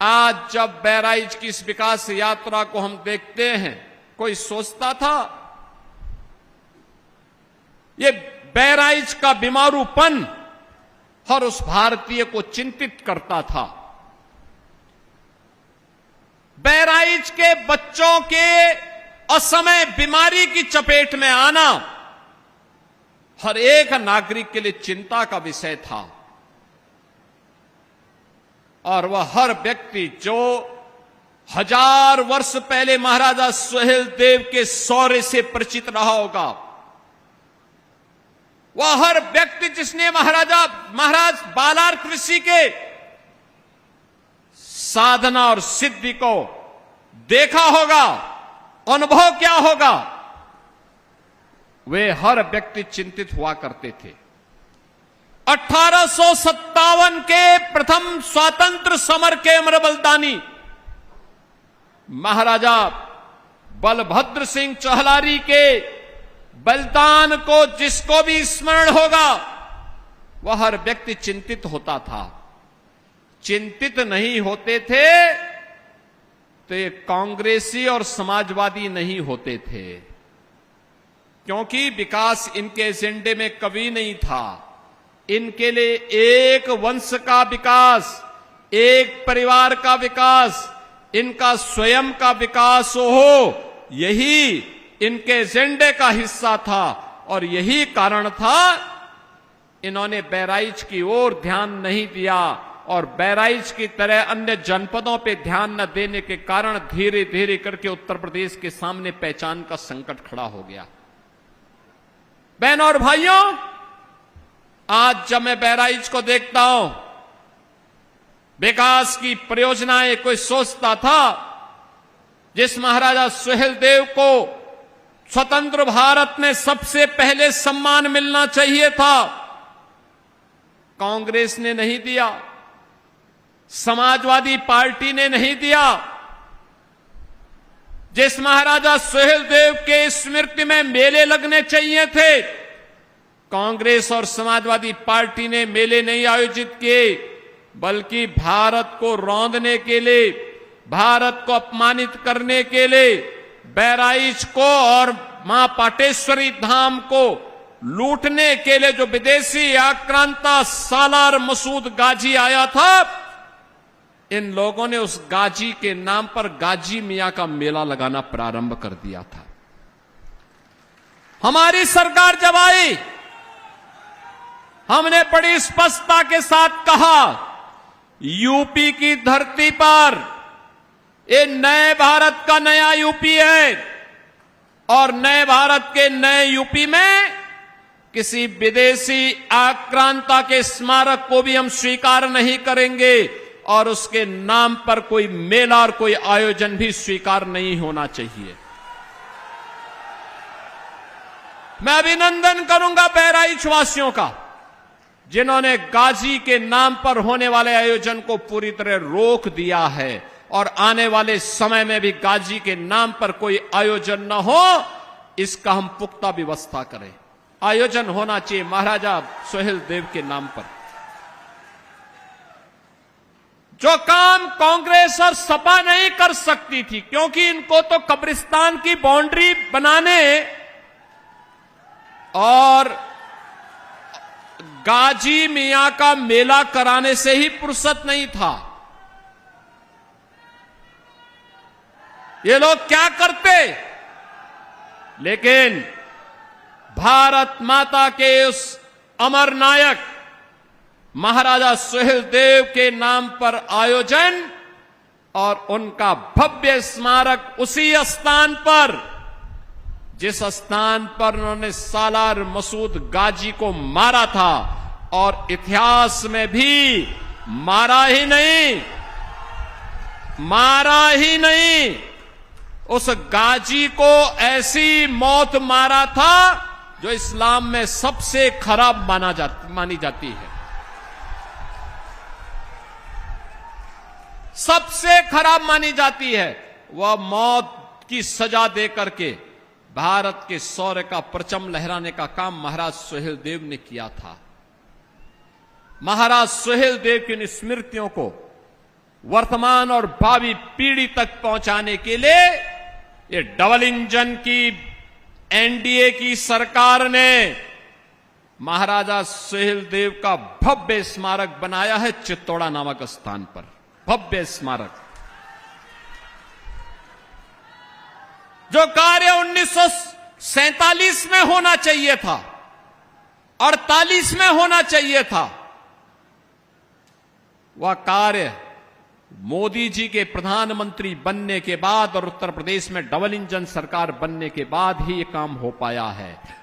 आज जब बहराइच की इस विकास यात्रा को हम देखते हैं, कोई सोचता था ये बहराइच का बीमारूपन हर उस भारतीय को चिंतित करता था। बहराइच के बच्चों के असमय बीमारी की चपेट में आना हर एक नागरिक के लिए चिंता का विषय था। और वह हर व्यक्ति जो 1000 वर्ष पहले महाराजा सुहेलदेव के शौर्य से परिचित रहा होगा, वह हर व्यक्ति जिसने महाराज बालार्क ऋषि के साधना और सिद्धि को देखा होगा, अनुभव क्या होगा, वे हर व्यक्ति चिंतित हुआ करते थे। 1857 के प्रथम स्वातंत्र समर के अमर बलिदानी महाराजा बलभद्र सिंह चहलारी के बलिदान को जिसको भी स्मरण होगा, वह हर व्यक्ति चिंतित होता था। चिंतित नहीं होते थे तो ये कांग्रेसी और समाजवादी नहीं होते थे, क्योंकि विकास इनके एजेंडे में कभी नहीं था। इनके लिए एक वंश का विकास, एक परिवार का विकास, इनका स्वयं का विकास हो, यही इनके एजेंडे का हिस्सा था। और यही कारण था इन्होंने बहराइच की ओर ध्यान नहीं दिया, और बहराइच की तरह अन्य जनपदों पे ध्यान न देने के कारण धीरे धीरे करके उत्तर प्रदेश के सामने पहचान का संकट खड़ा हो गया। बहनों और भाइयों, आज जब मैं बहराइच को देखता हूं, विकास की परियोजनाएं कोई सोचता था जिस महाराजा सुहेलदेव को स्वतंत्र भारत में सबसे पहले सम्मान मिलना चाहिए था, कांग्रेस ने नहीं दिया, समाजवादी पार्टी ने नहीं दिया। जिस महाराजा सुहेलदेव के स्मृति में मेले लगने चाहिए थे, कांग्रेस और समाजवादी पार्टी ने मेले नहीं आयोजित किए, बल्कि भारत को रौंदने के लिए, भारत को अपमानित करने के लिए, बहराइच को और मां पाटेश्वरी धाम को लूटने के लिए जो विदेशी आक्रांता सालार मसूद गाजी आया था, इन लोगों ने उस गाजी के नाम पर गाजी मियां का मेला लगाना प्रारंभ कर दिया था। हमारी सरकार जब आई, हमने बड़ी स्पष्टता के साथ कहा, यूपी की धरती पर ये नए भारत का नया यूपी है, और नए भारत के नए यूपी में किसी विदेशी आक्रांता के स्मारक को भी हम स्वीकार नहीं करेंगे, और उसके नाम पर कोई मेला और कोई आयोजन भी स्वीकार नहीं होना चाहिए। मैं अभिनंदन करूंगा बहराइच वासियों का, जिन्होंने गाजी के नाम पर होने वाले आयोजन को पूरी तरह रोक दिया है, और आने वाले समय में भी गाजी के नाम पर कोई आयोजन न हो, इसका हम पुख्ता व्यवस्था करें। आयोजन होना चाहिए महाराजा सुहेलदेव के नाम पर। जो काम कांग्रेस और सपा नहीं कर सकती थी, क्योंकि इनको तो कब्रिस्तान की बाउंड्री बनाने और गाजी मियां का मेला कराने से ही फुर्सत नहीं था। ये लोग क्या करते, लेकिन भारत माता के उस अमर नायक महाराजा सुहेलदेव के नाम पर आयोजन और उनका भव्य स्मारक उसी स्थान पर, जिस स्थान पर उन्होंने सालार मसूद गाजी को मारा था, और इतिहास में भी मारा ही नहीं, उस गाजी को ऐसी मौत मारा था जो इस्लाम में सबसे खराब मानी जाती है। सबसे खराब मानी जाती है। वह मौत की सजा दे करके भारत के शौर्य का परचम लहराने का काम महाराज सुहेलदेव ने किया था। महाराज सुहेलदेव की स्मृतियों को वर्तमान और भावी पीढ़ी तक पहुंचाने के लिए ये डबल इंजन की एनडीए की सरकार ने महाराजा सुहेलदेव का भव्य स्मारक बनाया है चित्तौड़ा नामक स्थान पर। भव्य स्मारक जो कार्य 1947 में होना चाहिए था, 48 में होना चाहिए था, वह कार्य मोदी जी के प्रधानमंत्री बनने के बाद और उत्तर प्रदेश में डबल इंजन सरकार बनने के बाद ही ये काम हो पाया है।